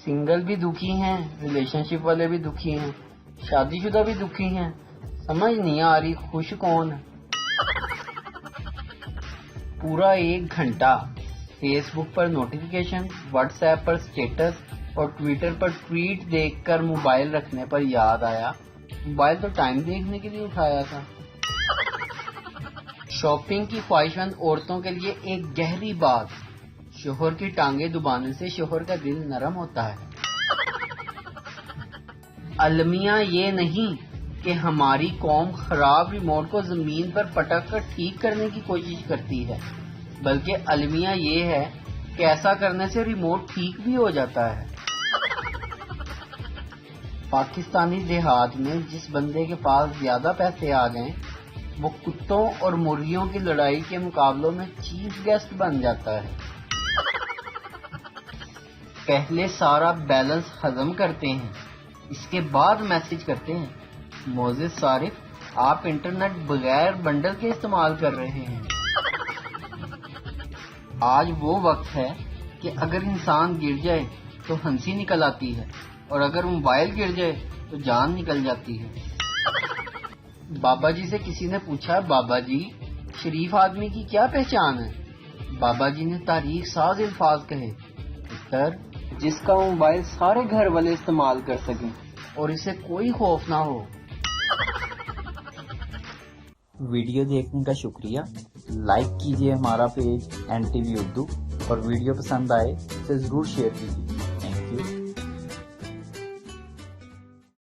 Single بھی دکھی ہیں، ریلیشن شپ والے بھی دکھی ہیں، شادی شدہ بھی دکھی ہیں، سمجھ نہیں آ رہی خوش کون ہے۔ پورا 1 گھنٹہ فیس بک پر نوٹیفیکیشن، واٹس ایپ پر سٹیٹس اور ٹویٹر پر ٹویٹ دیکھ کر موبائل رکھنے پر یاد آیا موبائل تو ٹائم دیکھنے کے لیے اٹھایا تھا۔ شاپنگ کی خواہشمند عورتوں کے لیے ایک گہری بات، شوہر کی ٹانگیں دبانے سے شوہر کا دل نرم ہوتا ہے۔ المیہ یہ نہیں کہ ہماری قوم خراب ریموٹ کو زمین پر پٹک کر ٹھیک کرنے کی کوشش کرتی ہے، بلکہ المیہ یہ ہے کہ ایسا کرنے سے ریموٹ ٹھیک بھی ہو جاتا ہے۔ پاکستانی دیہات میں جس بندے کے پاس زیادہ پیسے آ جائیں وہ کتوں اور مرغیوں کی لڑائی کے مقابلوں میں چیف گیسٹ بن جاتا ہے۔ پہلے سارا بیلنس ہضم کرتے ہیں، اس کے بعد میسج کرتے ہیں، معزز صارف آپ انٹرنیٹ بغیر بنڈل کے استعمال کر رہے ہیں۔ آج وہ وقت ہے کہ اگر انسان گر جائے تو ہنسی نکل آتی ہے اور اگر موبائل گر جائے تو جان نکل جاتی ہے۔ بابا جی سے کسی نے پوچھا، بابا جی شریف آدمی کی کیا پہچان ہے؟ بابا جی نے تاریخ ساز الفاظ کہے، پتر جس کا موبائل سارے گھر والے استعمال کر سکیں اور اسے کوئی خوف نہ ہو۔ ویڈیو دیکھنے کا شکریہ، لائک کیجیے ہمارا پیج NTV اردو، اور ویڈیو پسند آئے اسے ضرور شیئر کیجیے۔